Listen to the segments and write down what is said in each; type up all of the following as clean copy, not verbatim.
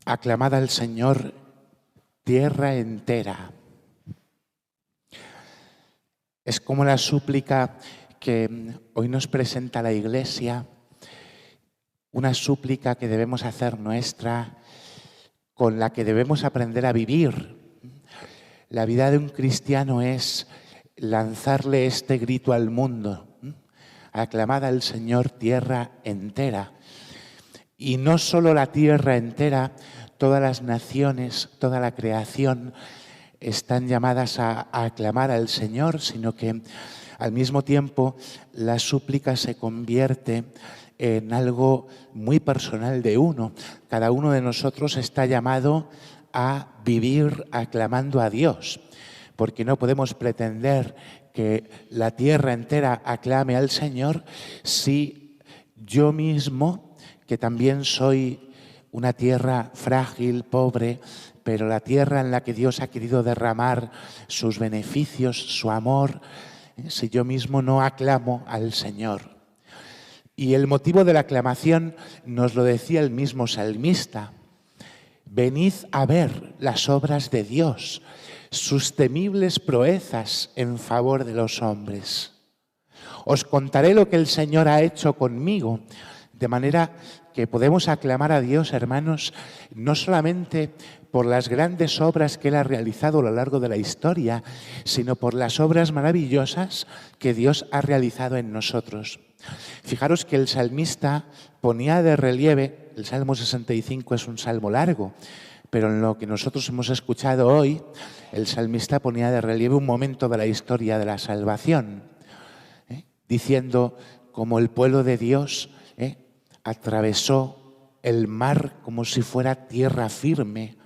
Aclamad al Señor, tierra entera. Es como la súplica que hoy nos presenta la Iglesia, una súplica que debemos hacer nuestra, con la que debemos aprender a vivir. La vida de un cristiano es lanzarle este grito al mundo: aclamad al Señor, tierra entera. Y no solo la tierra entera, todas las naciones, toda la creación están llamadas a aclamar al Señor, sino que al mismo tiempo la súplica se convierte en algo muy personal de uno. Cada uno de nosotros está llamado a vivir aclamando a Dios, porque no podemos pretender que la tierra entera aclame al Señor si yo mismo, que también soy una tierra frágil, pobre, pero la tierra en la que Dios ha querido derramar sus beneficios, su amor, si yo mismo no aclamo al Señor. Y el motivo de la aclamación nos lo decía el mismo salmista: venid a ver las obras de Dios, sus temibles proezas en favor de los hombres. Os contaré lo que el Señor ha hecho conmigo, de manera que podemos aclamar a Dios, hermanos, no solamente por las grandes obras que Él ha realizado a lo largo de la historia, sino por las obras maravillosas que Dios ha realizado en nosotros. Fijaros que el salmista ponía de relieve, el Salmo 65 es un salmo largo, pero en lo que nosotros hemos escuchado hoy, el salmista ponía de relieve un momento de la historia de la salvación, diciendo cómo el pueblo de Dios atravesó el mar como si fuera tierra firme,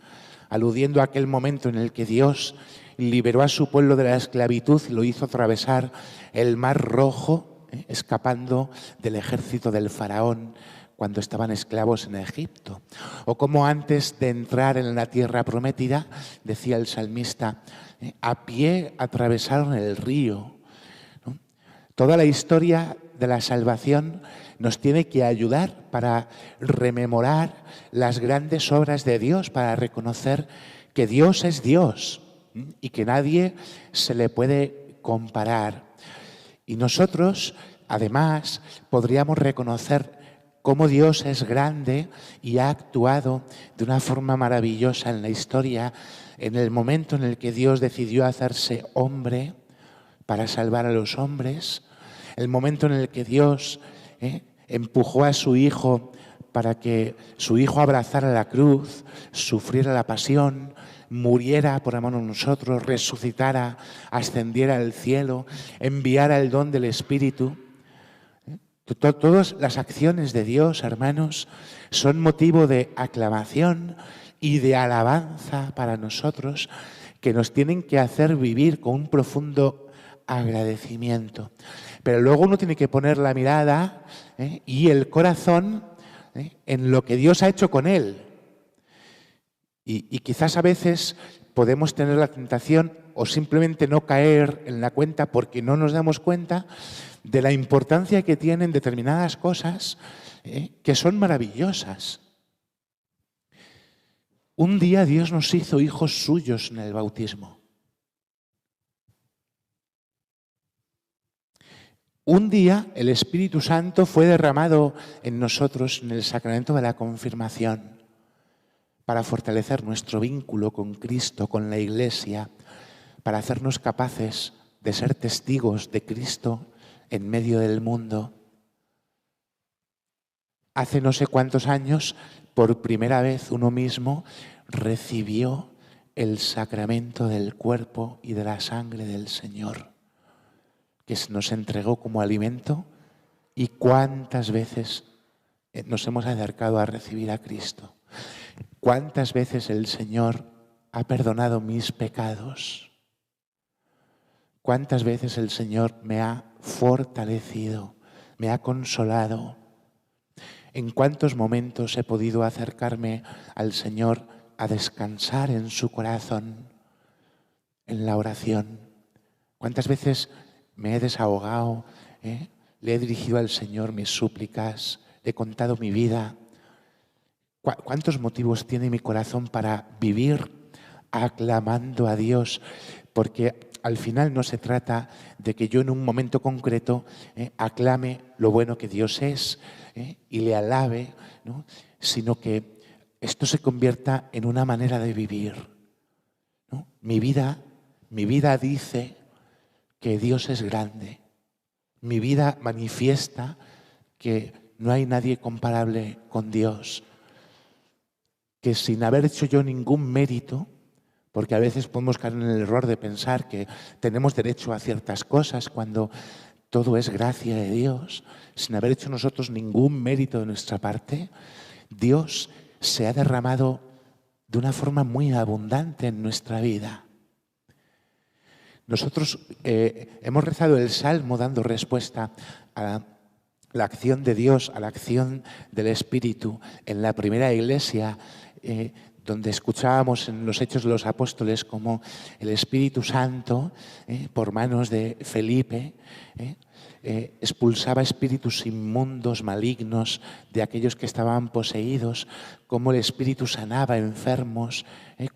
aludiendo a aquel momento en el que Dios liberó a su pueblo de la esclavitud y lo hizo atravesar el mar Rojo, escapando del ejército del faraón cuando estaban esclavos en Egipto. O como antes de entrar en la tierra prometida, decía el salmista, a pie atravesaron el río. Toda la historia de la salvación nos tiene que ayudar para rememorar las grandes obras de Dios, para reconocer que Dios es Dios y que nadie se le puede comparar. Y nosotros, además, podríamos reconocer cómo Dios es grande y ha actuado de una forma maravillosa en la historia, en el momento en el que Dios decidió hacerse hombre para salvar a los hombres, el momento en el que Dios empujó a su Hijo para que su Hijo abrazara la cruz, sufriera la pasión, muriera por amor a nosotros, resucitara, ascendiera al cielo, enviara el don del Espíritu. Todas las acciones de Dios, hermanos, son motivo de aclamación y de alabanza para nosotros, que nos tienen que hacer vivir con un profundo agradecimiento. Pero luego uno tiene que poner la mirada y el corazón en lo que Dios ha hecho con él. Y quizás a veces podemos tener la tentación o simplemente no caer en la cuenta porque no nos damos cuenta de la importancia que tienen determinadas cosas que son maravillosas. Un día Dios nos hizo hijos suyos en el bautismo. Un día el Espíritu Santo fue derramado en nosotros en el sacramento de la confirmación para fortalecer nuestro vínculo con Cristo, con la Iglesia, para hacernos capaces de ser testigos de Cristo en medio del mundo. Hace no sé cuántos años, por primera vez uno mismo recibió el sacramento del cuerpo y de la sangre del Señor, que se nos entregó como alimento, y cuántas veces nos hemos acercado a recibir a Cristo. Cuántas veces el Señor ha perdonado mis pecados. Cuántas veces el Señor me ha fortalecido, me ha consolado. En cuántos momentos he podido acercarme al Señor a descansar en su corazón, en la oración. Cuántas veces me he desahogado, le he dirigido al Señor mis súplicas, le he contado mi vida. ¿Cuántos motivos tiene mi corazón para vivir aclamando a Dios? Porque al final no se trata de que yo en un momento concreto aclame lo bueno que Dios es y le alabe, ¿no? Sino que esto se convierta en una manera de vivir, ¿no? Mi vida dice que Dios es grande. Mi vida manifiesta que no hay nadie comparable con Dios. Que sin haber hecho yo ningún mérito, porque a veces podemos caer en el error de pensar que tenemos derecho a ciertas cosas cuando todo es gracia de Dios, sin haber hecho nosotros ningún mérito de nuestra parte, Dios se ha derramado de una forma muy abundante en nuestra vida. Nosotros hemos rezado el Salmo dando respuesta a la acción de Dios, a la acción del Espíritu en la primera iglesia, donde escuchábamos en los Hechos de los Apóstoles como el Espíritu Santo, por manos de Felipe, expulsaba espíritus inmundos, malignos, de aquellos que estaban poseídos, como el Espíritu sanaba enfermos,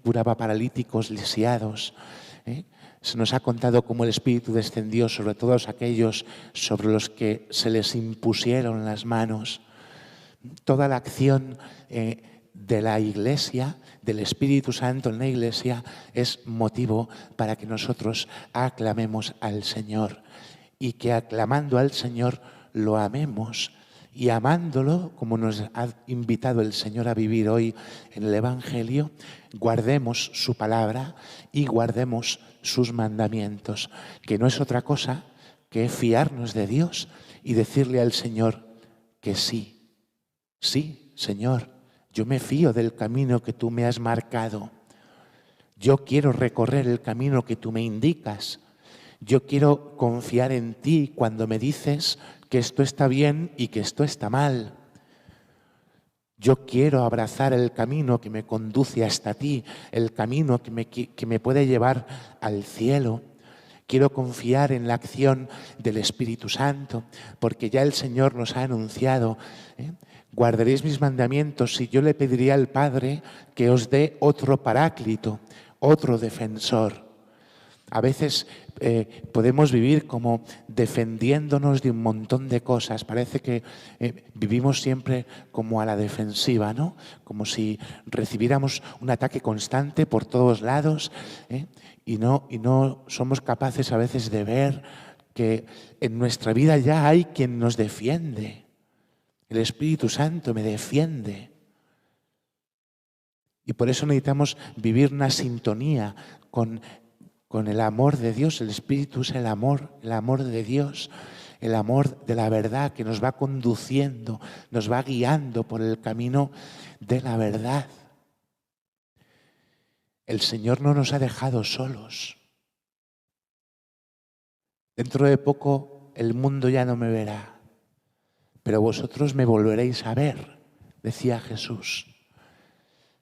curaba paralíticos, lisiados. Se nos ha contado cómo el Espíritu descendió sobre todos aquellos sobre los que se les impusieron las manos. Toda la acción de la Iglesia, del Espíritu Santo en la Iglesia, es motivo para que nosotros aclamemos al Señor y que aclamando al Señor lo amemos y amándolo, como nos ha invitado el Señor a vivir hoy en el Evangelio, guardemos su palabra y guardemos sus mandamientos, que no es otra cosa que fiarnos de Dios y decirle al Señor que sí, sí, Señor, yo me fío del camino que tú me has marcado. Yo quiero recorrer el camino que tú me indicas. Yo quiero confiar en ti cuando me dices que esto está bien y que esto está mal. Yo quiero abrazar el camino que me conduce hasta ti, el camino que me puede llevar al cielo. Quiero confiar en la acción del Espíritu Santo, porque ya el Señor nos ha anunciado, guardaréis mis mandamientos y yo le pediría al Padre que os dé otro paráclito, otro defensor. A veces podemos vivir como defendiéndonos de un montón de cosas. Parece que vivimos siempre como a la defensiva, ¿no? Como si recibiéramos un ataque constante por todos lados, y no somos capaces a veces de ver que en nuestra vida ya hay quien nos defiende. El Espíritu Santo me defiende. Y por eso necesitamos vivir una sintonía con el amor de Dios. El Espíritu es el amor de Dios, el amor de la verdad que nos va conduciendo, nos va guiando por el camino de la verdad. El Señor no nos ha dejado solos. Dentro de poco el mundo ya no me verá, pero vosotros me volveréis a ver, decía Jesús.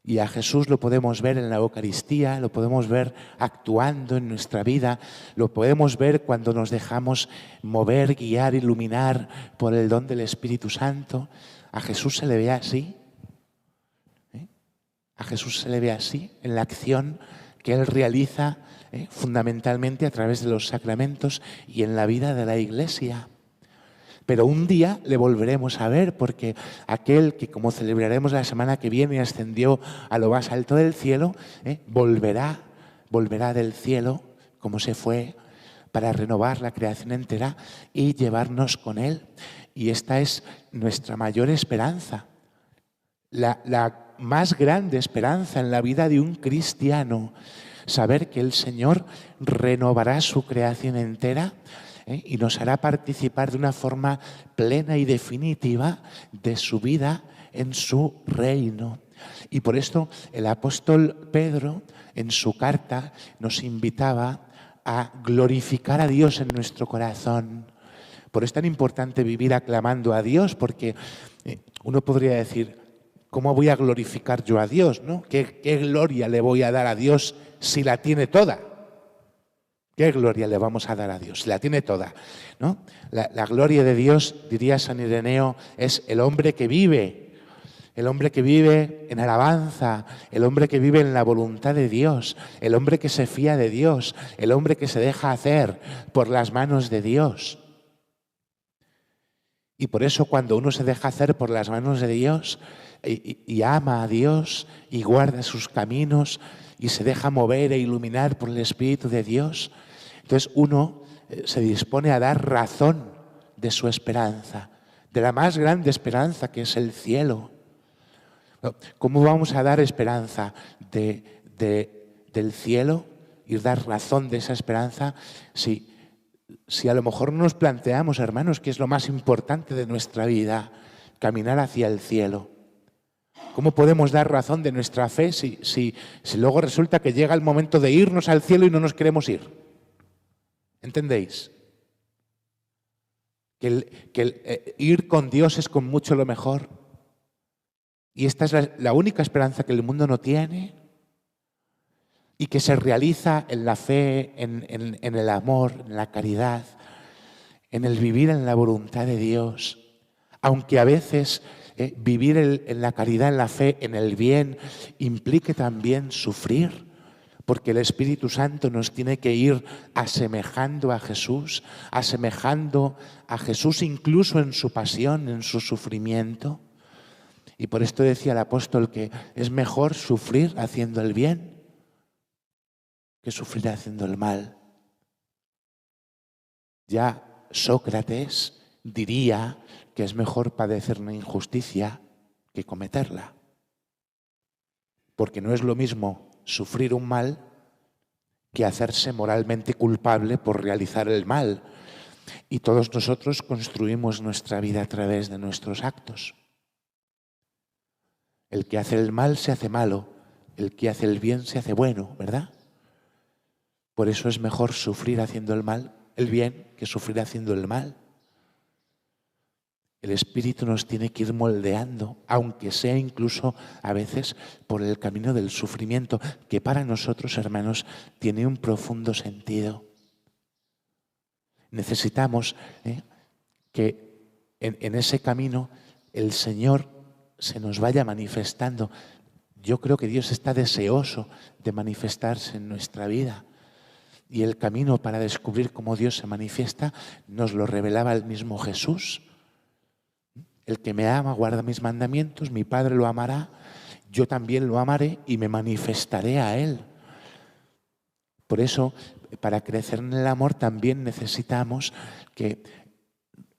Y a Jesús lo podemos ver en la Eucaristía, lo podemos ver actuando en nuestra vida, lo podemos ver cuando nos dejamos mover, guiar, iluminar por el don del Espíritu Santo. A Jesús se le ve así. A Jesús se le ve así en la acción que Él realiza fundamentalmente a través de los sacramentos y en la vida de la Iglesia. Pero un día le volveremos a ver, porque aquel que, como celebraremos la semana que viene, ascendió a lo más alto del cielo, volverá del cielo, como se fue, para renovar la creación entera y llevarnos con Él. Y esta es nuestra mayor esperanza, la más grande esperanza en la vida de un cristiano, saber que el Señor renovará su creación entera y nos hará participar de una forma plena y definitiva de su vida en su reino. Y por esto el apóstol Pedro en su carta nos invitaba a glorificar a Dios en nuestro corazón. Por eso es tan importante vivir aclamando a Dios, porque uno podría decir, ¿cómo voy a glorificar yo a Dios, ¿no? ¿Qué gloria le voy a dar a Dios si la tiene toda? ¿Qué gloria le vamos a dar a Dios? La tiene toda, ¿no? La gloria de Dios, diría San Ireneo, es el hombre que vive. el hombre que vive en alabanza, el hombre que vive en la voluntad de Dios, el hombre que se fía de Dios, el hombre que se deja hacer por las manos de Dios. Y por eso cuando uno se deja hacer por las manos de Dios y ama a Dios y guarda sus caminos y se deja mover e iluminar por el Espíritu de Dios, entonces uno se dispone a dar razón de su esperanza, de la más grande esperanza que es el cielo. ¿Cómo vamos a dar esperanza del cielo y dar razón de esa esperanza si a lo mejor no nos planteamos, hermanos, que es lo más importante de nuestra vida, caminar hacia el cielo? ¿Cómo podemos dar razón de nuestra fe si luego resulta que llega el momento de irnos al cielo y no nos queremos ir? ¿Entendéis? Que ir con Dios es con mucho lo mejor. Y esta es la única esperanza que el mundo no tiene y que se realiza en la fe, en el amor, en la caridad, en el vivir en la voluntad de Dios. Aunque a veces vivir en la caridad, en la fe, en el bien, implique también sufrir, porque el Espíritu Santo nos tiene que ir asemejando a Jesús incluso en su pasión, en su sufrimiento. Y por esto decía el apóstol que es mejor sufrir haciendo el bien que sufrir haciendo el mal. Ya Sócrates diría que es mejor padecer una injusticia que cometerla. Porque no es lo mismo sufrir un mal que hacerse moralmente culpable por realizar el mal. Y todos nosotros construimos nuestra vida a través de nuestros actos. El que hace el mal se hace malo, el que hace el bien se hace bueno, ¿verdad? Por eso es mejor sufrir haciendo el bien, que sufrir haciendo el mal. El Espíritu nos tiene que ir moldeando, aunque sea incluso a veces por el camino del sufrimiento, que para nosotros, hermanos, tiene un profundo sentido. Necesitamos que en ese camino el Señor se nos vaya manifestando. Yo creo que Dios está deseoso de manifestarse en nuestra vida. Y el camino para descubrir cómo Dios se manifiesta nos lo revelaba el mismo Jesús. El que me ama guarda mis mandamientos, mi Padre lo amará, yo también lo amaré y me manifestaré a Él. Por eso, para crecer en el amor también necesitamos que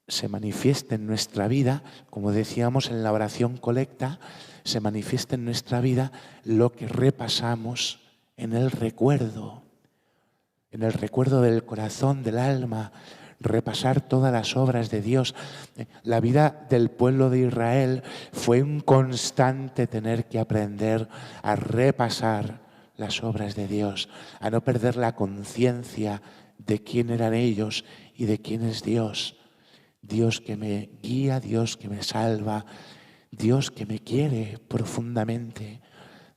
se manifieste en nuestra vida, como decíamos en la oración colecta, se manifieste en nuestra vida lo que repasamos en el recuerdo del corazón, del alma, repasar todas las obras de Dios. La vida del pueblo de Israel fue un constante tener que aprender a repasar las obras de Dios, a no perder la conciencia de quién eran ellos y de quién es Dios. Dios que me guía, Dios que me salva, Dios que me quiere profundamente,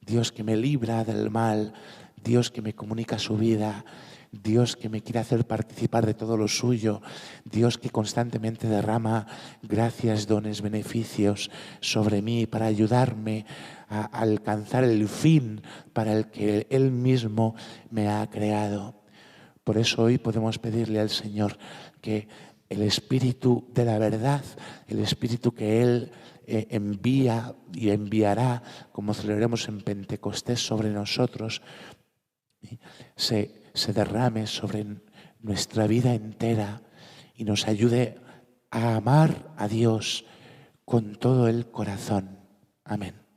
Dios que me libra del mal, Dios que me comunica su vida, Dios que me quiere hacer participar de todo lo suyo, Dios que constantemente derrama gracias, dones, beneficios sobre mí para ayudarme a alcanzar el fin para el que Él mismo me ha creado. Por eso hoy podemos pedirle al Señor que el Espíritu de la verdad, el Espíritu que Él envía y enviará, como celebremos en Pentecostés sobre nosotros, se derrame sobre nuestra vida entera y nos ayude a amar a Dios con todo el corazón. Amén.